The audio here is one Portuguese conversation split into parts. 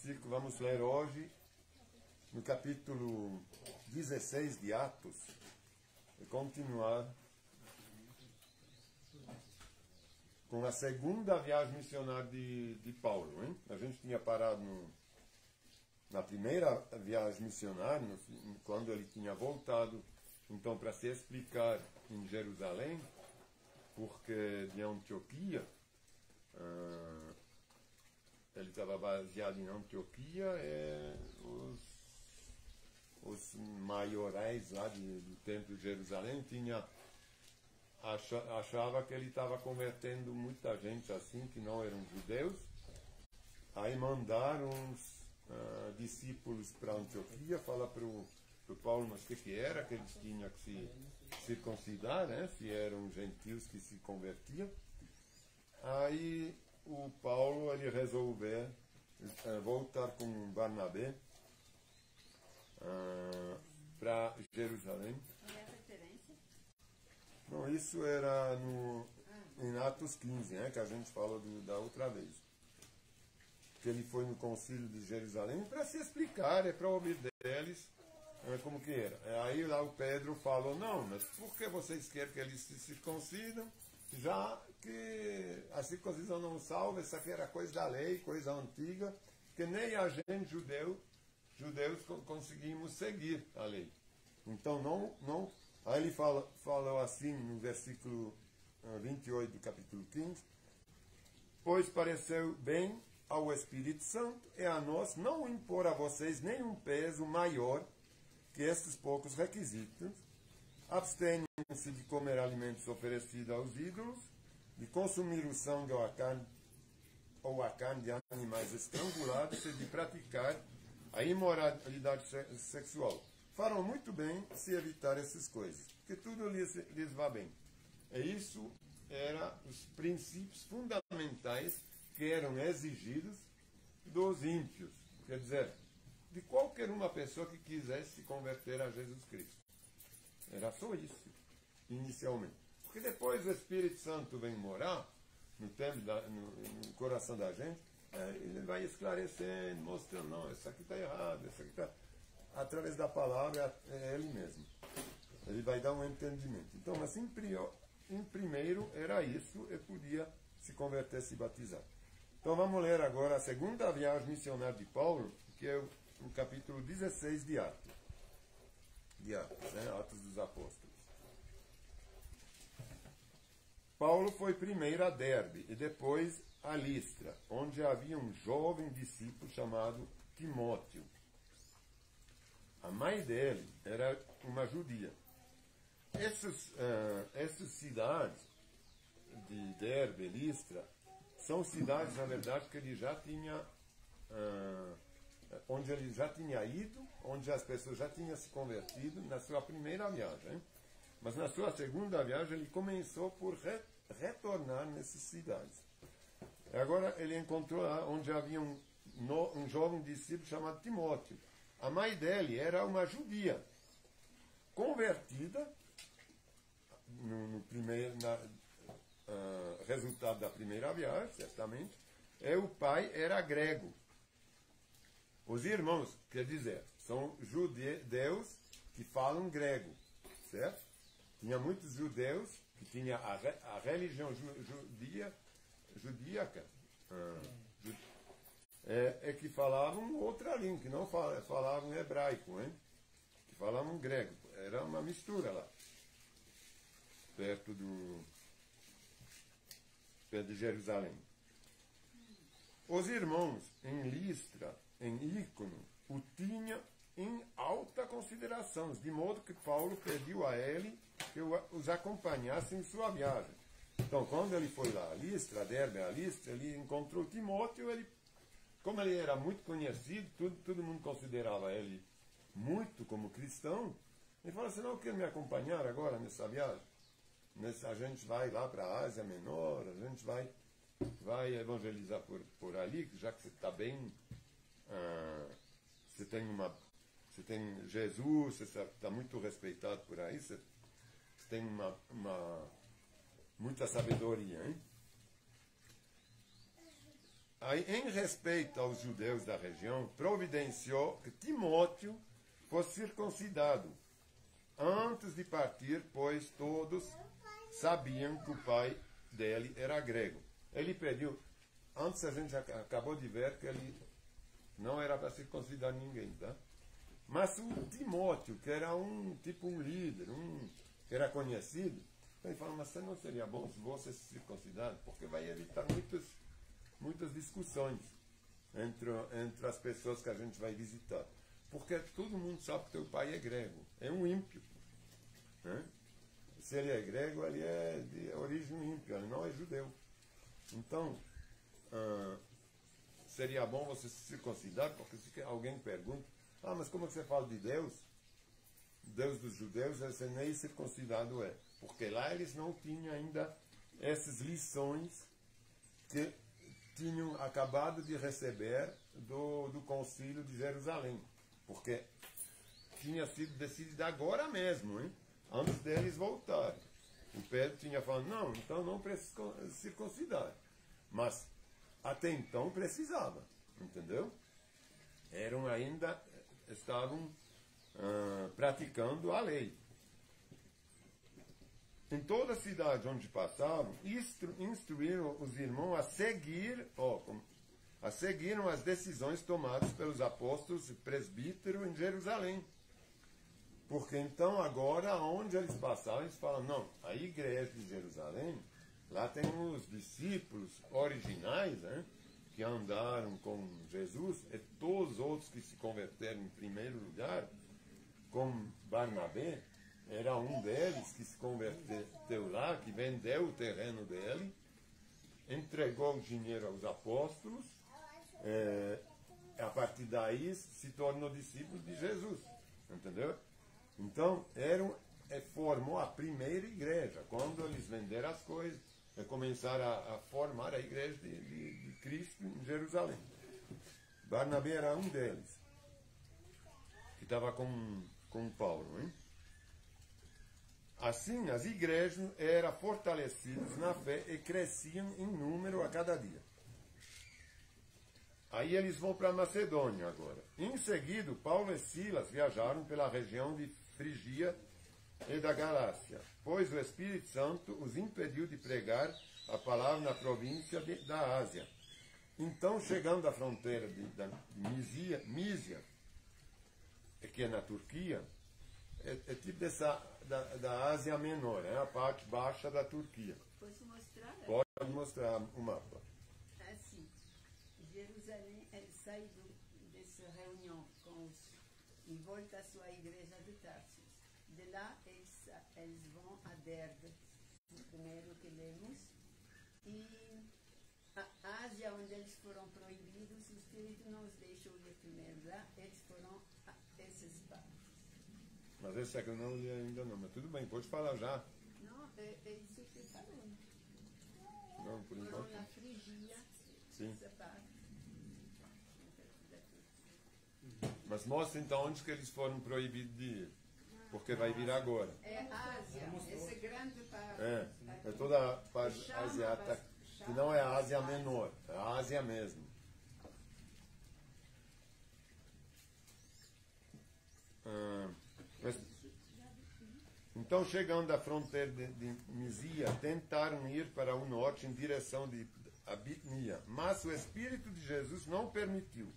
versículo, vamos ler hoje, no capítulo 16 de Atos, e continuar com a segunda viagem missionária de Paulo. Hein? A gente tinha parado na primeira viagem missionária, quando ele tinha voltado, então, para se explicar em Jerusalém, porque de Antioquia, ele estava baseado em Antioquia, os maiorais lá do templo de Jerusalém achava que ele estava convertendo muita gente assim, que não eram judeus. Aí mandaram uns discípulos para Antioquia, falar para o Paulo, mas o que era, que eles tinham que se circuncidar, né? Se eram gentios que se convertiam. Aí o Paulo ele resolveu voltar com Barnabé para Jerusalém. E a referência? Não, isso era em Atos 15, né, que a gente fala da outra vez. Que ele foi no concílio de Jerusalém para se explicar, para ouvir deles como que era. Aí lá o Pedro falou, não, mas por que vocês querem que eles se circuncidam? Já que a circuncisão não salva, isso aqui era coisa da lei, coisa antiga, que nem a gente, judeus conseguimos seguir a lei. Então não. Aí ele falou assim no versículo 28 do capítulo 15, pois pareceu bem ao Espírito Santo e a nós não impor a vocês nenhum peso maior que estes poucos requisitos. Abstenham-se de comer alimentos oferecidos aos ídolos, de consumir o sangue ou a carne de animais estrangulados e de praticar a imoralidade sexual. Farão muito bem se evitar essas coisas, porque tudo lhes vai bem. E isso eram os princípios fundamentais que eram exigidos dos ímpios, quer dizer, de qualquer uma pessoa que quisesse se converter a Jesus Cristo. Era só isso, inicialmente. Porque depois o Espírito Santo vem morar no coração da gente, ele vai esclarecendo, mostrando, não, isso aqui está errado, isso aqui está... Através da palavra, é ele mesmo. Ele vai dar um entendimento. Então, mas em primeiro era isso, e podia se converter, se batizar. Então vamos ler agora a segunda viagem missionária de Paulo, que é o capítulo 16 de Atos. Atos dos Apóstolos. Paulo foi primeiro a Derbe e depois a Listra, onde havia um jovem discípulo chamado Timóteo. A mãe dele era uma judia. Essas cidades de Derbe e Listra são cidades, na verdade, que ele já tinha... onde ele já tinha ido, onde as pessoas já tinham se convertido na sua primeira viagem. Mas na sua segunda viagem ele começou por retornar nessas cidades. E agora ele encontrou lá onde havia um jovem discípulo chamado Timóteo. A mãe dele era uma judia, convertida no primeiro resultado da primeira viagem, certamente, e o pai era grego. Os irmãos, quer dizer, são judeus que falam grego, certo? Tinha muitos judeus que tinham a religião judíaca, que falavam outra língua, que não falavam hebraico, hein? Que falavam grego. Era uma mistura lá, perto de Jerusalém. Os irmãos em Listra, em Ícono, o tinham em alta consideração, de modo que Paulo pediu a ele que os acompanhasse em sua viagem. Então, quando ele foi lá a Listra, a Derbe, a Listra, ele encontrou Timóteo, como ele era muito conhecido, todo mundo considerava ele muito como cristão, ele falou assim, não, quer me acompanhar agora nessa viagem? A gente vai lá para a Ásia Menor, a gente vai evangelizar por ali, já que você está bem... Você tem Jesus, você está muito respeitado por aí, você tem muita sabedoria, hein? Aí, em respeito aos judeus da região, providenciou que Timóteo fosse circuncidado antes de partir, pois todos sabiam que o pai dele era grego. Ele pediu, antes a gente acabou de ver que ele não era para circuncidar ninguém, tá? Mas o Timóteo, que era um líder, que era conhecido, ele falou, mas não seria bom se você se circuncidar, porque vai evitar muitas discussões entre as pessoas que a gente vai visitar. Porque todo mundo sabe que teu pai é grego, é um ímpio. Né? Se ele é grego, ele é de origem ímpia, ele não é judeu. Então, seria bom você se circuncidar, porque se alguém pergunta, mas como você fala de Deus? Deus dos judeus, você nem circuncidado é. Porque lá eles não tinham ainda essas lições que tinham acabado de receber do concílio de Jerusalém. Porque tinha sido decidido agora mesmo, hein? Antes deles voltarem. O Pedro tinha falado, não, então não precisa circuncidar. Mas até então precisava, entendeu? Estavam praticando a lei. Em toda a cidade onde passavam, instruíram os irmãos a seguirem as decisões tomadas pelos apóstolos e presbíteros em Jerusalém. Porque então agora, onde eles passavam, eles falam, não, a igreja de Jerusalém, lá tem os discípulos originais, né, que andaram com Jesus, e todos os outros que se converteram em primeiro lugar, como Barnabé, era um deles que se converteu lá, que vendeu o terreno dele, entregou o dinheiro aos apóstolos, a partir daí se tornou discípulo de Jesus, entendeu? Então, formou a primeira igreja, quando eles venderam as coisas, e começaram a formar a igreja de Cristo em Jerusalém. Barnabé era um deles, que estava com Paulo, hein? Assim, as igrejas eram fortalecidas na fé e cresciam em número a cada dia. Aí eles vão para Macedônia agora. Em seguida, Paulo e Silas viajaram pela região de Frigia e da Galácia, pois o Espírito Santo os impediu de pregar a palavra na província da Ásia. Então, chegando à fronteira da Mísia, que é na Turquia, é tipo da Ásia Menor, é a parte baixa da Turquia. Posso mostrar? Pode mostrar o mapa. Assim, Jerusalém, ele sai dessa reunião em volta à sua igreja de Tarsus. De lá, eles vão a Derbe, o primeiro que lemos, e a Ásia, onde eles foram proibidos, o Espírito não os deixou ir primeiro lá, eles foram a esses partes. Mas esse aqui eu não li ainda não, mas tudo bem, pode falar já. Não, é isso que falou. Não, por Foram enquanto. na Frigia, Sim. essa parte. Mas mostra então onde que eles foram proibidos de ir. Porque vai vir agora. É Ásia, essa grande parte. É toda a parte asiática, que não é a Ásia Menor, é a Ásia mesmo. Então, chegando à fronteira de Misia, tentaram ir para o norte em direção de Bitnia, mas o Espírito de Jesus não permitiu.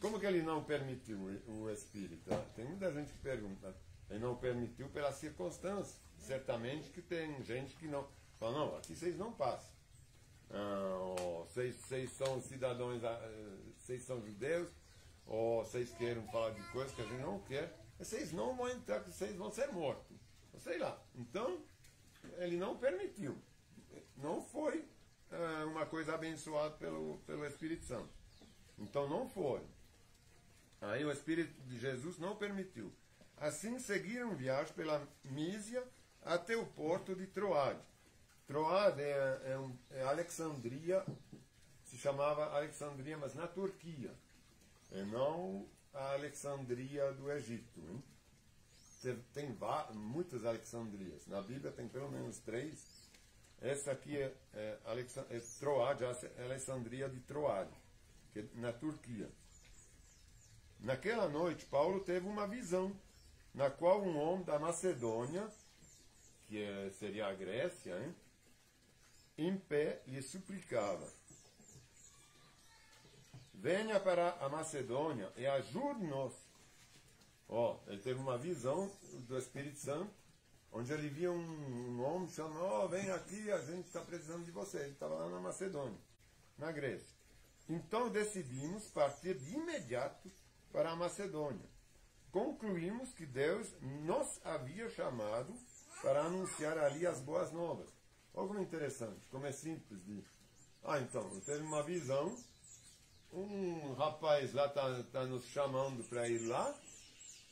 Como que ele não permitiu o Espírito? Tem muita gente que pergunta. Ele não permitiu pela circunstância. Certamente que tem gente que não. Fala, não, aqui vocês não passam. Vocês são cidadãos, vocês são judeus, ou vocês querem falar de coisas que a gente não quer. Vocês não vão entrar, vocês vão ser mortos. Sei lá. Então, ele não permitiu. Não foi uma coisa abençoada pelo Espírito Santo. Então, não foi. Aí o Espírito de Jesus não permitiu. Assim, seguiram viagem pela Mísia até o porto de Troade. Troade é Alexandria, se chamava Alexandria, mas na Turquia. E não a Alexandria do Egito. Hein? Tem muitas Alexandrias. Na Bíblia tem pelo menos 3. Essa aqui é Troade, Alessandria de Troade, que é na Turquia. Naquela noite, Paulo teve uma visão, na qual um homem da Macedônia, que seria a Grécia, hein, em pé lhe suplicava: venha para a Macedônia e ajude-nos. Ele teve uma visão do Espírito Santo, onde ele via um homem chamando: vem aqui, a gente está precisando de você. Ele estava lá na Macedônia, na Grécia. Então decidimos partir de imediato para a Macedônia. Concluímos que Deus nos havia chamado para anunciar ali as boas novas. Olha como interessante, como é simples de... então, eu teve uma visão, um rapaz lá está nos chamando para ir lá,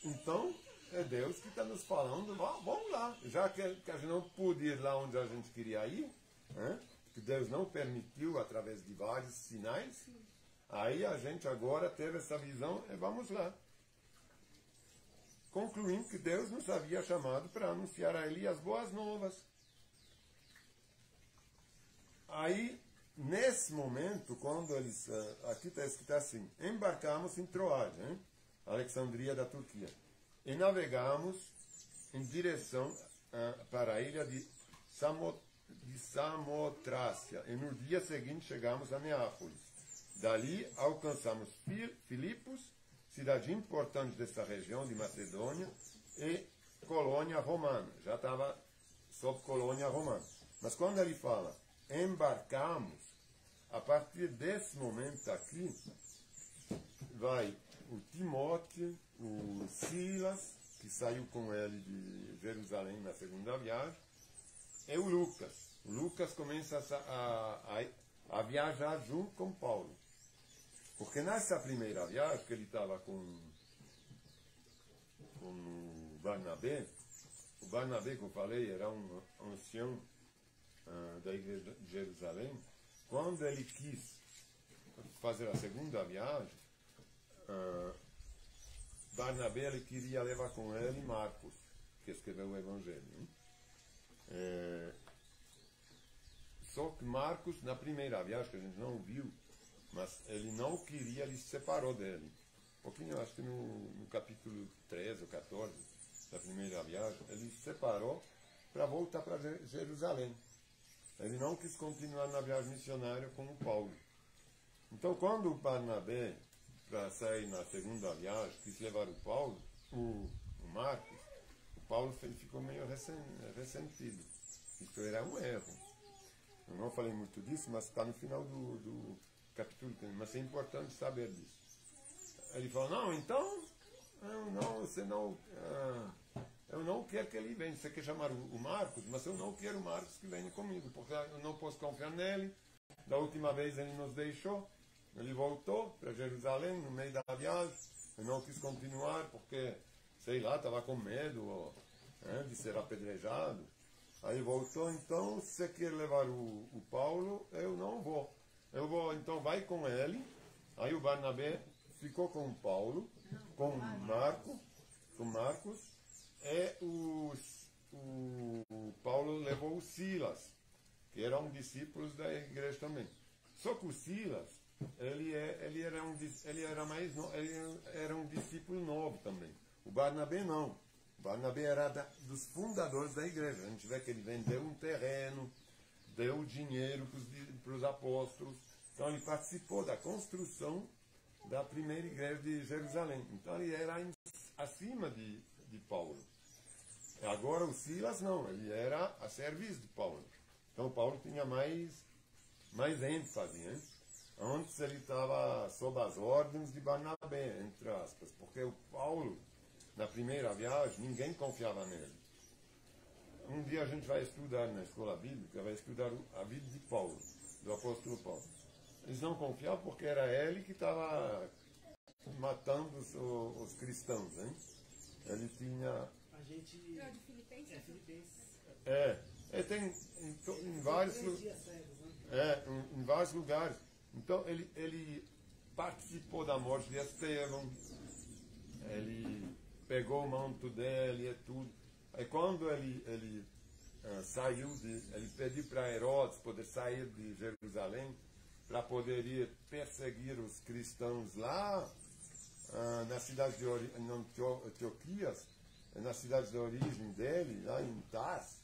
então é Deus que está nos falando: vamos lá, já que a gente não pôde ir lá onde a gente queria ir, né? Que Deus não permitiu através de vários sinais, aí a gente agora teve essa visão e vamos lá. Concluindo que Deus nos havia chamado para anunciar a ele as boas novas. Aí, nesse momento, quando eles... aqui está escrito assim: embarcamos em Troade, hein? Alexandria da Turquia, e navegamos em direção para a ilha de Samotrácia, e no dia seguinte chegamos a Neápolis. Dali alcançamos Filipos, cidade importante dessa região de Macedônia, e colônia romana. Já estava sob colônia romana. Mas quando ele fala embarcamos, a partir desse momento aqui, vai o Timóteo, o Silas, que saiu com ele de Jerusalém na segunda viagem, e o Lucas. O Lucas começa a viajar junto com Paulo. Porque nessa primeira viagem, que ele estava com o Barnabé, que eu falei, era um ancião da igreja de Jerusalém. Quando ele quis fazer a segunda viagem, Barnabé ele queria levar com ele Marcos, que escreveu o Evangelho. Só que Marcos, na primeira viagem, que a gente não viu, mas ele não queria, ele se separou dele. Um pouquinho, acho que no capítulo 13 ou 14 da primeira viagem, ele se separou para voltar para Jerusalém. Ele não quis continuar na viagem missionária com o Paulo. Então, quando o Barnabé, para sair na segunda viagem, quis levar o Paulo, o Marcos, o Paulo ficou meio ressentido. Isso era um erro. Eu não falei muito disso, mas está no final do capítulo 15, mas é importante saber disso. Ele falou: não, então, eu não quero que ele venha. Você quer chamar o Marcos, mas eu não quero o Marcos que venha comigo, porque eu não posso confiar nele. Da última vez ele nos deixou, ele voltou para Jerusalém no meio da viagem. Eu não quis continuar porque, sei lá, estava com medo de ser apedrejado. Aí voltou: então, se você quer levar o Paulo, eu não vou. Eu vou, então vai com ele. Aí o Barnabé ficou com o Paulo, com Marcos, e o Paulo levou o Silas, que eram discípulos da igreja também. Só que o Silas, ele era um discípulo novo também. O Barnabé não. O Barnabé era dos fundadores da igreja. A gente vê que ele vendeu um terreno, deu dinheiro para os apóstolos. Então ele participou da construção da primeira igreja de Jerusalém. Então ele era acima de Paulo. Agora o Silas não, ele era a serviço de Paulo. Então Paulo tinha mais ênfase, hein? Antes ele estava sob as ordens de Barnabé, entre aspas, porque o Paulo, na primeira viagem, ninguém confiava nele. Um dia a gente vai estudar na escola bíblica, vai estudar a vida de Paulo, do apóstolo Paulo. Eles não confiavam porque era ele que estava matando os cristãos, hein? Ele tinha... A gente... Não, de Filipenses? É, Filipenses. Tem em vários... em vários lugares. Então ele participou da morte de Estevão, ele pegou o manto dele e tudo. Aí quando ele ele pediu para Herodes poder sair de Jerusalém para poder ir perseguir os cristãos lá na cidade de Antioquias, na cidade de origem dele, lá em Tars.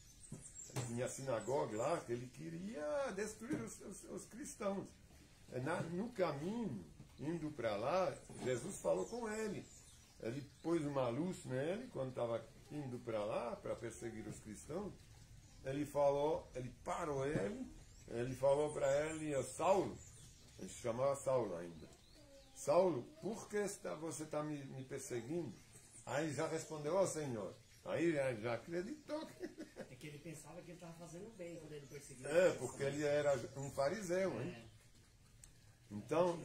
Tinha sinagoga lá, que ele queria destruir os cristãos. No caminho, indo para lá, Jesus falou com ele. Ele pôs uma luz nele, quando estava indo para lá, para perseguir os cristãos. Ele parou ele falou para ele, Saulo, ele se chamava Saulo ainda. Saulo, por que você está me perseguindo? Aí já respondeu, ó Senhor. Aí já acreditou. É que ele pensava que ele estava fazendo bem quando ele perseguiu. Porque ele era um fariseu, hein? Então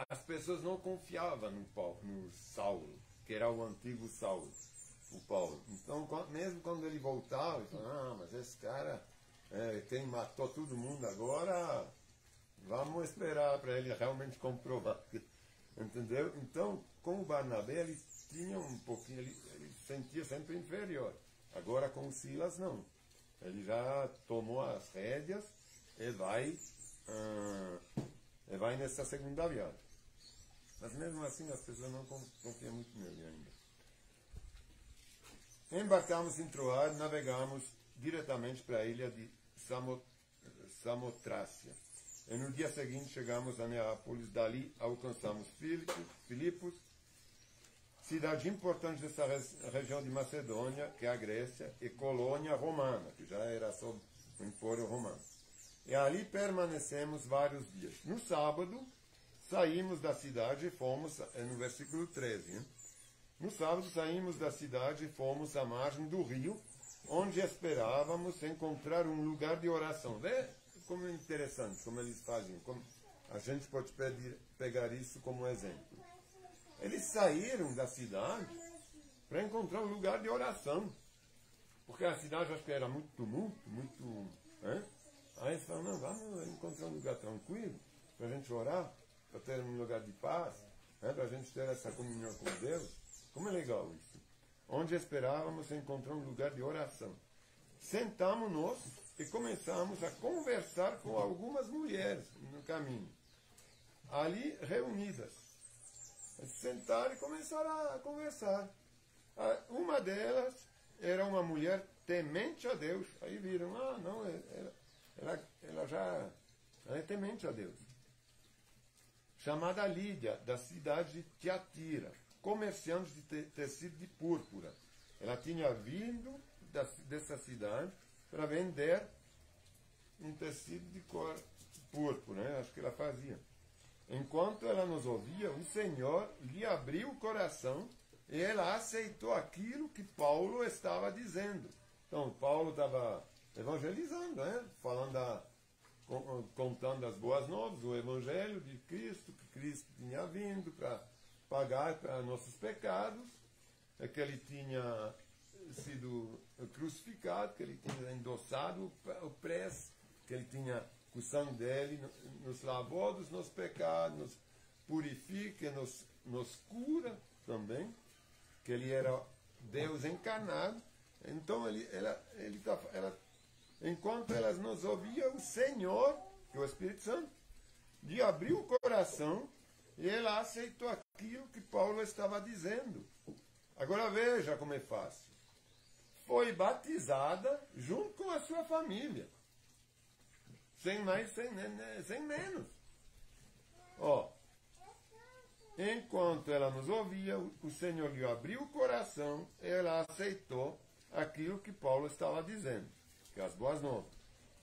as pessoas não confiavam no Saulo, que era o antigo Saulo, o Paulo. Então, mesmo quando ele voltava, ele falava, mas esse cara, quem matou todo mundo agora, vamos esperar para ele realmente comprovar. Entendeu? Então, com o Barnabé, ele tinha um pouquinho, ele sentia sempre inferior. Agora com o Silas, não. Ele já tomou as rédeas e vai nessa segunda viagem. Mas mesmo assim as pessoas não confiam muito nele ainda. Embarcamos em Troar, navegamos diretamente para a ilha de Samotrácia. E no dia seguinte chegamos a Neápolis, dali alcançamos Filipos, cidade importante dessa região de Macedônia, que é a Grécia, e colônia romana, que já era sob o Empório Romano. E ali permanecemos vários dias. No sábado, saímos da cidade e fomos, no versículo 13, hein? No sábado saímos da cidade e fomos à margem do rio, onde esperávamos encontrar um lugar de oração. Vê como é interessante, como eles faziam. Como a gente pode pegar isso como exemplo. Eles saíram da cidade para encontrar um lugar de oração. Porque a cidade, acho que era muito tumulto, muito... Aí eles falaram, não, vamos encontrar um lugar tranquilo para a gente orar, para ter um lugar de paz, para a gente ter essa comunhão com Deus. Como é legal isso. Onde esperávamos encontrar um lugar de oração. Sentamos-nos e começamos a conversar com algumas mulheres no caminho, ali reunidas. Sentaram e começaram a conversar. Uma delas era uma mulher temente a Deus. Aí viram, não, ela já é temente a Deus. Chamada Lídia, da cidade de Tiatira, comerciante de tecido de púrpura. Ela tinha vindo dessa cidade para vender um tecido de cor púrpura, né? Acho que ela fazia. Enquanto ela nos ouvia, o Senhor lhe abriu o coração e ela aceitou aquilo que Paulo estava dizendo. Então, Paulo estava evangelizando, né? Contando as boas novas, o Evangelho de Cristo, que Cristo tinha vindo para pagar para nossos pecados, que ele tinha sido crucificado, que ele tinha endossado o preço, que ele tinha, o sangue dele nos lavou dos nossos pecados, nos purifica, nos cura também, que ele era Deus encarnado. Então, enquanto elas nos ouviam, o Senhor, que é o Espírito Santo, lhe abriu o coração e ela aceitou aquilo que Paulo estava dizendo. Agora veja como é fácil. Foi batizada junto com a sua família. Sem mais, sem menos. Enquanto ela nos ouvia, o Senhor lhe abriu o coração e ela aceitou aquilo que Paulo estava dizendo, que é as boas novas.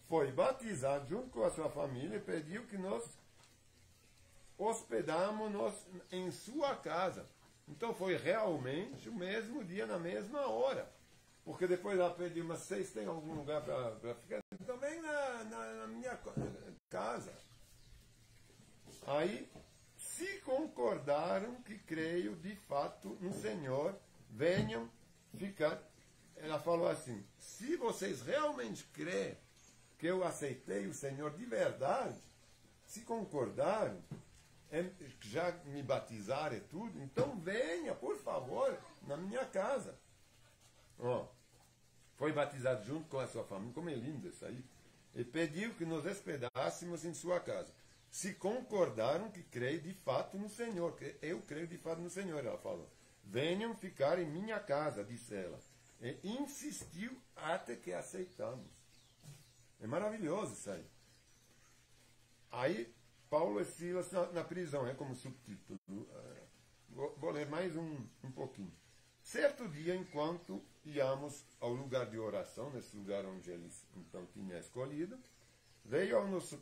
Foi batizada junto com a sua família e pediu que nós hospedamos em sua casa. Então foi realmente o mesmo dia, na mesma hora. Porque depois ela pediu, mas vocês têm algum lugar para ficar? Também na minha casa. Aí, se concordaram que creio de fato no Senhor, venham ficar. Ela falou assim, se vocês realmente creem que eu aceitei o Senhor de verdade, se concordaram, já me batizaram e tudo, então venha, por favor, na minha casa. foi batizado junto com a sua família, como é lindo isso aí, e pediu que nos hospedássemos em sua casa. Se concordaram que creio de fato no Senhor, que eu creio de fato no Senhor, ela falou. Venham ficar em minha casa, disse ela. E insistiu até que aceitamos. É maravilhoso isso aí. Aí, Paulo e Silas na prisão, é como subtítulo. Vou ler mais um pouquinho. Certo dia, enquanto íamos ao lugar de oração, nesse lugar onde eles então tinham escolhido, veio ao nosso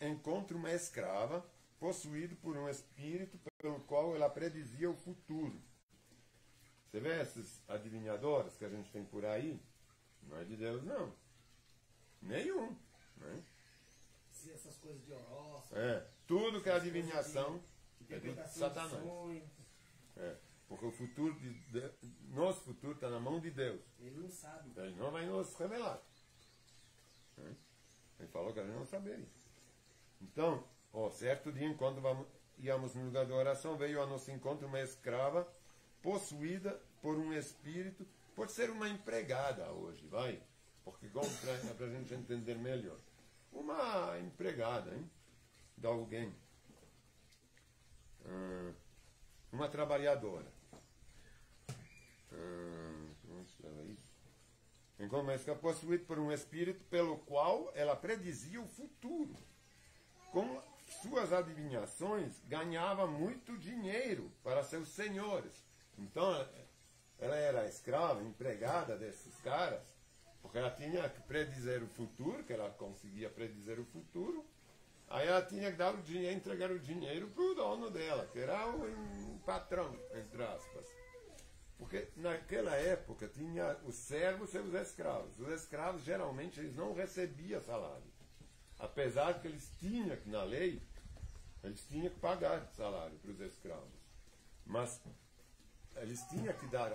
encontro uma escrava, possuída por um espírito pelo qual ela predizia o futuro. Você vê essas adivinhadoras que a gente tem por aí? Não é de Deus, não. Nenhum. Né? Essas coisas de horóscopo. Tudo que é adivinhação é de Satanás. Porque o futuro, nosso futuro está na mão de Deus. Ele não sabe. Ele não vai nos revelar. Ele falou que a gente não saberia. Então, certo dia, enquanto íamos no lugar de oração, veio a nosso encontro uma escrava possuída por um espírito. Pode ser uma empregada hoje, vai? Porque para a gente entender melhor. Uma empregada, hein? De alguém. Uma trabalhadora. Como se chama isso? Enquanto uma escrava possuída por um espírito pelo qual ela predizia o futuro. Com suas adivinhações, ganhava muito dinheiro para seus senhores. Então, ela era escrava, empregada desses caras, porque ela tinha que predizer o futuro, que ela conseguia predizer o futuro. Aí ela tinha que dar o dinheiro, entregar o dinheiro para o dono dela, que era um patrão, entre aspas. Porque naquela época tinha os servos e os escravos. Os escravos, geralmente, eles não recebiam salário. Apesar que eles tinham, na lei, eles tinham que pagar salário para os escravos. Mas eles tinham que dar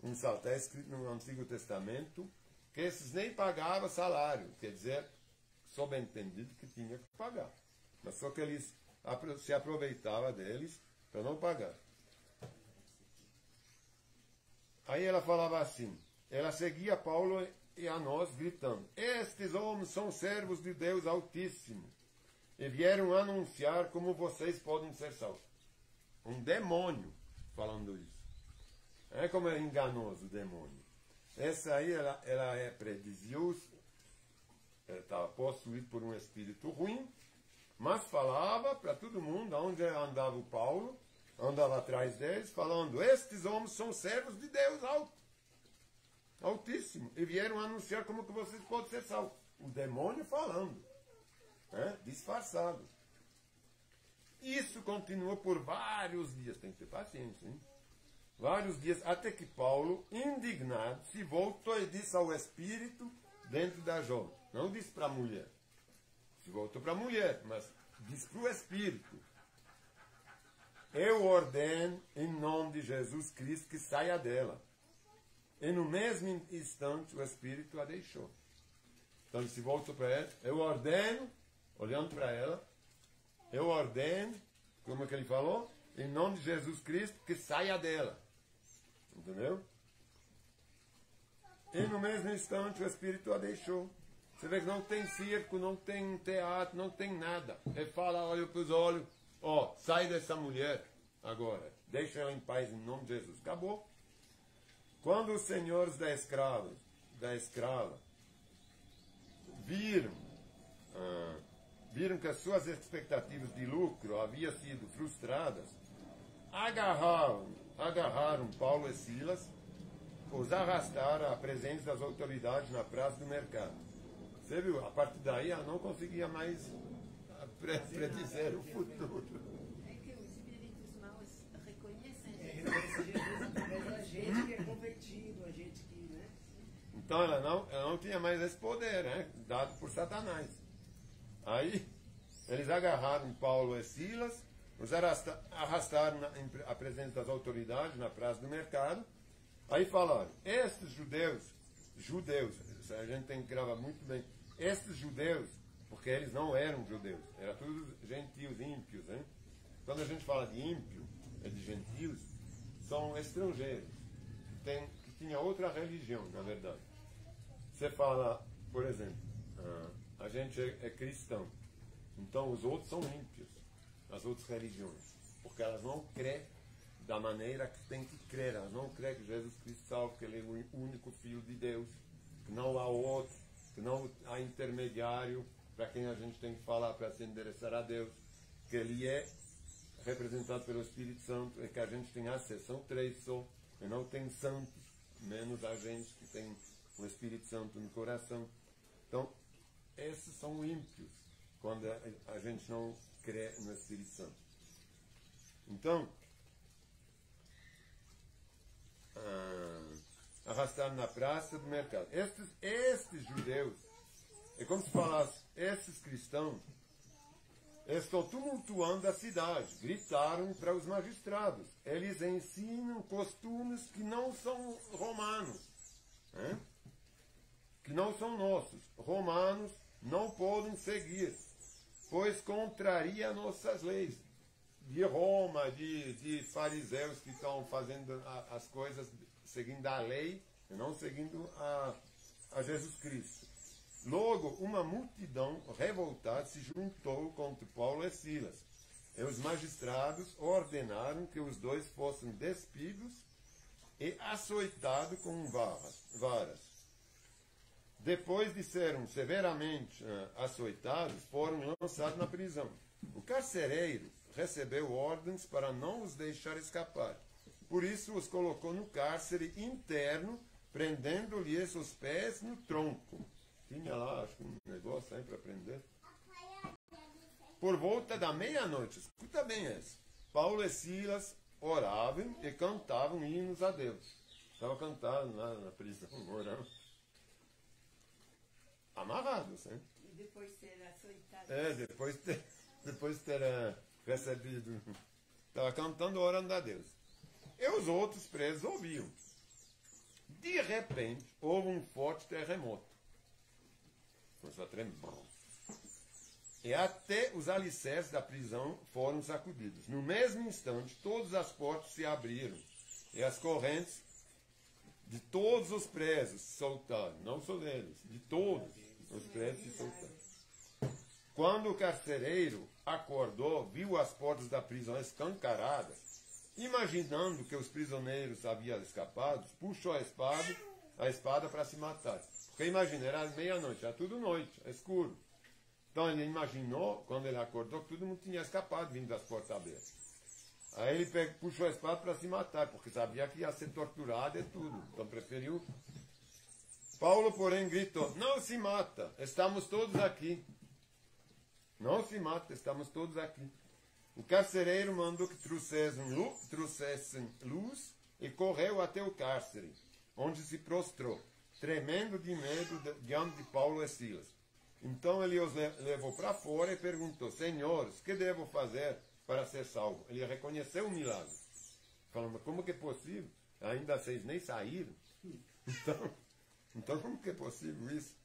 está escrito no Antigo Testamento, que esses nem pagavam salário. Quer dizer, subentendido que tinha que pagar. Mas só que eles se aproveitavam deles para não pagar. Aí ela falava assim, ela seguia Paulo e a nós gritando, estes homens são servos de Deus Altíssimo e vieram anunciar como vocês podem ser salvos. Um demônio falando isso. É como é enganoso o demônio. Essa aí, ela é prediziosa, ela estava possuída por um espírito ruim, mas falava para todo mundo, onde andava o Paulo, andava atrás deles, falando, estes homens são servos de Deus Altíssimo, e vieram anunciar como que vocês podem ser salvos. O demônio falando, disfarçado. Isso continuou por vários dias, tem que ter paciência, hein? Vários dias, até que Paulo, indignado, se voltou e disse ao espírito dentro da jovem. Não disse para a mulher. Se voltou para a mulher, mas disse para o espírito. Eu ordeno, em nome de Jesus Cristo, que saia dela. E no mesmo instante, o espírito a deixou. Então ele se voltou para ela. Eu ordeno, olhando para ela, eu ordeno, como é que ele falou? Em nome de Jesus Cristo, que saia dela. Entendeu? E no mesmo instante o Espírito a deixou. Você vê que não tem circo, não tem teatro, não tem nada. Ele fala, olha para os olhos, sai dessa mulher agora. Deixa ela em paz em nome de Jesus. Acabou. Quando os senhores da escrava viram que as suas expectativas de lucro haviam sido frustradas, agarraram Paulo e Silas, os arrastaram à presença das autoridades na praça do mercado. Você viu? A partir daí ela não conseguia mais predizer o futuro. É que os espíritos maus reconhecem Reconhece Jesus através da gente que é convertido, a gente que, né? Então ela não tinha mais esse poder, né? Dado por Satanás. Aí eles agarraram Paulo e Silas, os arrastaram à presença das autoridades na praça do mercado. Aí falaram, estes judeus, a gente tem que gravar muito bem, estes judeus, porque eles não eram judeus, eram todos gentios, ímpios, né? Quando a gente fala de ímpio, de gentios, são estrangeiros, que tinha outra religião, na verdade. Você fala, por exemplo, a gente é cristão, então os outros são ímpios, as outras religiões, porque elas não creem da maneira que tem que crer, elas não creem que Jesus Cristo salva, que Ele é o único Filho de Deus, que não há outro, que não há intermediário para quem a gente tem que falar para se endereçar a Deus, que Ele é representado pelo Espírito Santo e que a gente tem acesso. São três só, e não tem santos, menos a gente que tem o Espírito Santo no coração. Então, esses são ímpios, quando a gente não crê no Espírito Santo. Então, arrastaram na praça do mercado. Estes judeus, é como se falasse, esses cristãos, estão tumultuando a cidade, gritaram para os magistrados. Eles ensinam costumes que não são romanos, né? Que não são nossos. Romanos não podem seguir, pois contraria nossas leis. De Roma, de fariseus que estão fazendo as coisas seguindo a lei e não seguindo a Jesus Cristo. Logo, uma multidão revoltada se juntou contra Paulo e Silas. E os magistrados ordenaram que os dois fossem despidos e açoitados com varas. Depois de serem severamente açoitados, foram lançados na prisão. O carcereiro recebeu ordens para não os deixar escapar. Por isso os colocou no cárcere interno, prendendo-lhes os pés no tronco. Tinha lá, acho que um negócio aí para prender. Por volta da meia-noite, escuta bem essa. Paulo e Silas oravam e cantavam hinos a Deus. Estavam cantando lá na prisão, orando. Amarrados, hein? E depois de ser açoitado. Depois de ter recebido. Estava cantando, orando a Deus. E os outros presos ouviam. De repente, houve um forte terremoto. Começou a tremer. E até os alicerces da prisão foram sacudidos. No mesmo instante, todas as portas se abriram e as correntes de todos os presos se soltaram. Não só deles, de todos os presos se soltaram. Quando o carcereiro acordou, viu as portas da prisão escancaradas, imaginando que os prisioneiros haviam escapado, puxou a espada para se matar. Porque imagina, era meia-noite, era tudo noite, é escuro. Então ele imaginou, quando ele acordou, que todo mundo tinha escapado vindo das portas abertas. Aí ele puxou a espada para se matar, porque sabia que ia ser torturado e tudo. Então preferiu. Paulo, porém, gritou: não se mata, estamos todos aqui. Não se mata, estamos todos aqui. O carcereiro mandou que trouxessem luz e correu até o cárcere, onde se prostrou, tremendo de medo diante de Paulo e Silas. Então ele os levou para fora e perguntou: senhores, que devo fazer para ser salvo? Ele reconheceu o milagre. Falou: mas como que é possível? Ainda vocês nem saíram? Então como que é possível isso?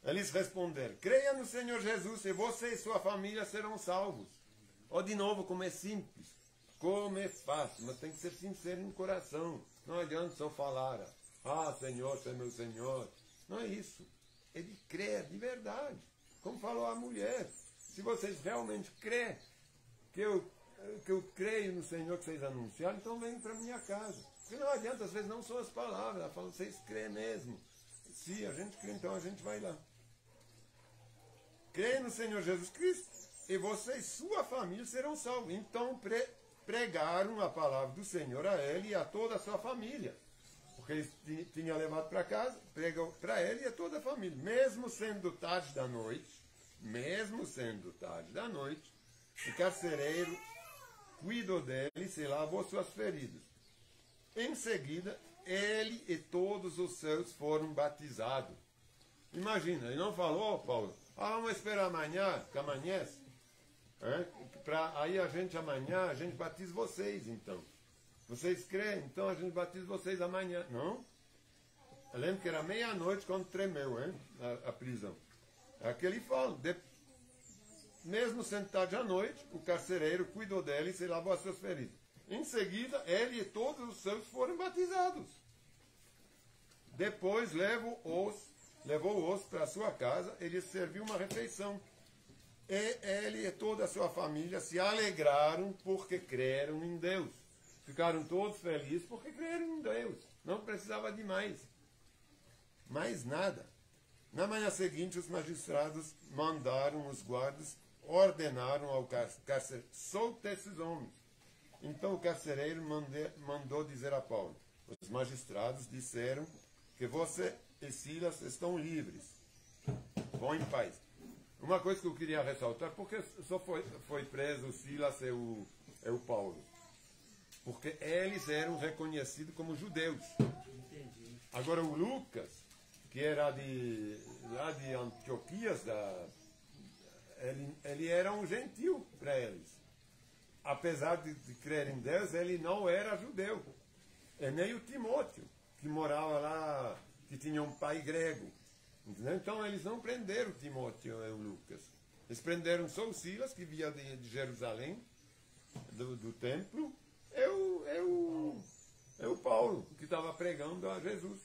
Eles responderam: creia no Senhor Jesus e você e sua família serão salvos. Ou de novo, como é simples, como é fácil, mas tem que ser sincero no coração. Não adianta só falar: ah, Senhor, você é meu Senhor. Não é isso. É de crer de verdade. Como falou a mulher: se vocês realmente crêem que eu creio no Senhor que vocês anunciaram, então venham para minha casa. Porque não adianta, às vezes não são as palavras, ela fala: vocês creem mesmo. Se a gente crê, então a gente vai lá. Creia no Senhor Jesus Cristo e você e sua família serão salvos. Então pregaram a palavra do Senhor a ele e a toda a sua família. Porque ele tinha levado para casa, pregou para ele e a toda a família. Mesmo sendo tarde da noite, o carcereiro cuidou dele e se lavou suas feridas. Em seguida, ele e todos os seus foram batizados. Imagina, ele não falou: Paulo, vamos esperar amanhã, que amanhece. Aí amanhã a gente batiza vocês, então. Vocês creem, então a gente batiza vocês amanhã. Não. Eu lembro que era meia-noite quando tremeu a prisão. É que ele fala: mesmo sentado à noite, o carcereiro cuidou dele e se lavou as suas feridas. Em seguida, ele e todos os seus foram batizados. Depois levou-os para sua casa e lhes serviu uma refeição. E ele e toda a sua família se alegraram porque creram em Deus. Ficaram todos felizes porque creram em Deus. Não precisava de mais. Mais nada. Na manhã seguinte, os magistrados mandaram os guardas, ordenaram ao carcereiro: solte esses homens. Então o carcereiro mandou dizer a Paulo: os magistrados disseram que você e Silas estão livres. Vão em paz. Uma coisa que eu queria ressaltar: porque só foi preso o Silas e o Paulo? Porque eles eram reconhecidos como judeus. Entendi. Agora o Lucas, que era lá de Antioquias, ele era um gentil para eles. Apesar de crer em Deus, ele não era judeu. E nem o Timóteo, que morava lá, que tinha um pai grego. Entendeu? Então eles não prenderam o Timóteo e o Lucas. Eles prenderam só o Silas, que via de Jerusalém, do templo, e o Paulo, que estava pregando a Jesus.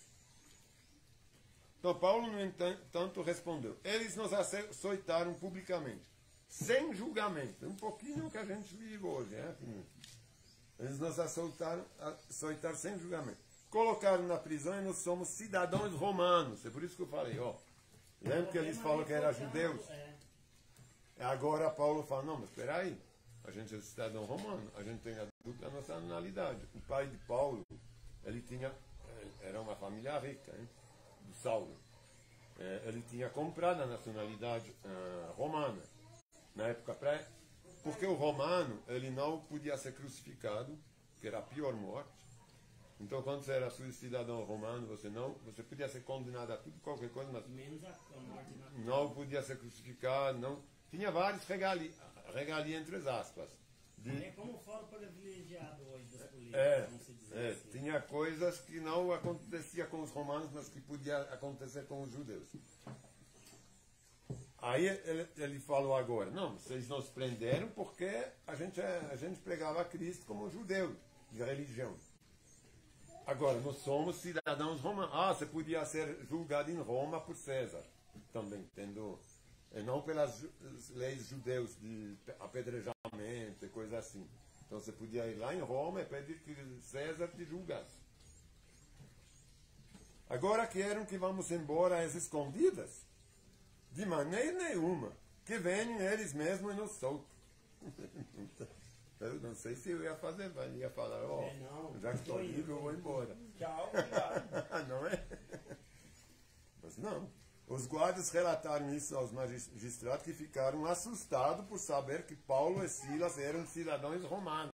Então Paulo, no entanto, respondeu: eles nos açoitaram publicamente, sem julgamento. Um pouquinho que a gente vive hoje, né? Eles nos açoitaram sem julgamento. Colocaram na prisão e nós somos cidadãos romanos. É por isso que eu falei, ó. Lembra que eles falam que eram judeus? Agora Paulo fala: não, mas espera aí. A gente é cidadão romano, a gente tem a dupla nacionalidade. O pai de Paulo, era uma família rica, hein? Do Saulo. Ele tinha comprado a nacionalidade romana na época pré, porque o romano ele não podia ser crucificado, que era a pior morte. Então, quando você era cidadão romano, você podia ser condenado a tudo, qualquer coisa, mas Menos a morte na não podia ser crucificado, não. Tinha vários regalia entre aspas. É como fora privilegiado hoje das políticas, vamos dizer assim. Tinha coisas que não acontecia com os romanos, mas que podia acontecer com os judeus. Aí ele falou agora: não, vocês nos prenderam porque a gente pregava a Cristo como judeu, de religião. Agora, nós somos cidadãos romanos. Você podia ser julgado em Roma por César, também, entendeu? E não pelas leis judeus de apedrejamento e coisa assim. Então você podia ir lá em Roma e pedir que César te julgasse. Agora querem que vamos embora às escondidas? De maneira nenhuma. Que venham eles mesmos e nos soltem. Eu não sei se eu ia fazer, mas ia falar: já que estou livre, eu vou embora. Tchau, obrigado. Não é? Mas não. Os guardas relataram isso aos magistrados, que ficaram assustados por saber que Paulo e Silas eram cidadãos romanos.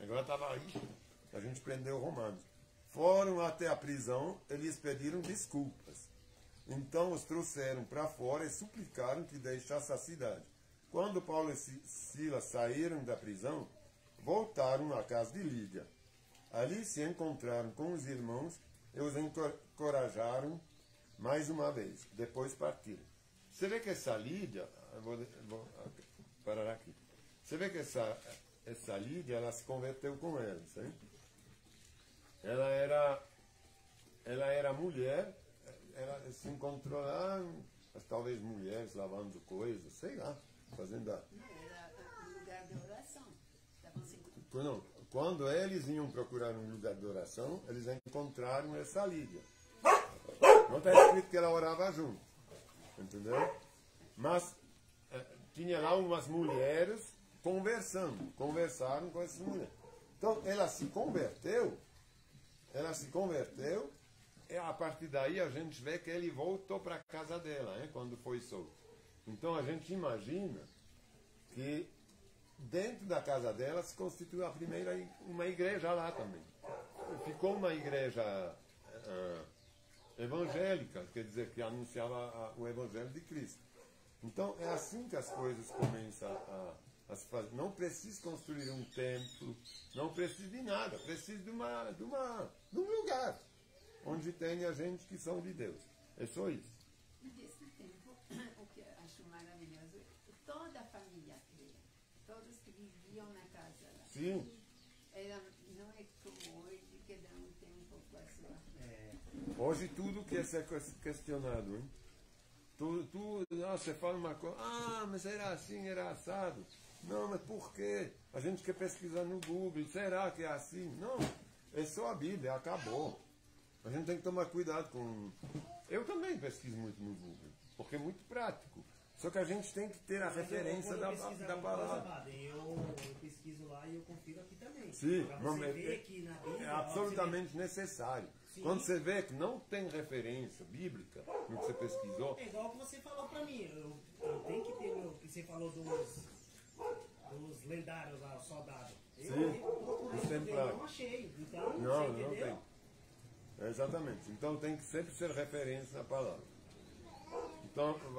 Agora estava aí, a gente prendeu romanos. Foram até a prisão e lhes pediram desculpas. Então os trouxeram para fora e suplicaram que deixasse a cidade. Quando Paulo e Silas saíram da prisão, voltaram à casa de Lídia. Ali se encontraram com os irmãos e os encorajaram mais uma vez. Depois partiram. Você vê que essa Lídia, vou parar aqui. Você vê que essa Lídia, ela se converteu com eles, hein? Ela era mulher, ela se encontrou lá, talvez mulheres lavando coisas, sei lá, fazendo a... Não, era um lugar de oração. Estavam se Não, quando eles iam procurar um lugar de oração, eles encontraram essa Lídia. Não está escrito que ela orava junto, entendeu? Mas tinha lá umas mulheres conversaram com essas mulheres. Então ela se converteu, e a partir daí a gente vê que ele voltou para a casa dela, quando foi solto. Então a gente imagina que dentro da casa dela se constituiu uma igreja lá também. Ficou uma igreja evangélica, quer dizer, que anunciava o evangelho de Cristo. Então é assim que as coisas começam a se fazer. Não precisa construir um templo, não precisa de nada, precisa de um lugar onde tenha gente que são de Deus. É só isso. Nesse tempo, o que eu acho maravilhoso, toda a família cria, todos que viviam na casa lá. Sim. Não é como hoje, cada um tem um pouco a sua. Hoje tudo quer ser questionado, hein? Você fala uma coisa, mas era assim, era assado. Não, mas por quê? A gente quer pesquisar no Google, será que é assim? Não, é só a Bíblia, acabou. A gente tem que tomar cuidado com... Eu também pesquiso muito no Google, porque é muito prático. Só que a gente tem que ter a referência da palavra. Eu pesquiso lá e eu confiro aqui também. Sim, é absolutamente necessário. Sim. Quando você vê que não tem referência bíblica no que você pesquisou... É igual que você falou pra mim. Eu tenho que ter o que você falou dos lendários lá, os soldados. Eu não achei. Então, não tem. Exatamente. Então tem que sempre ser referência na palavra. Então...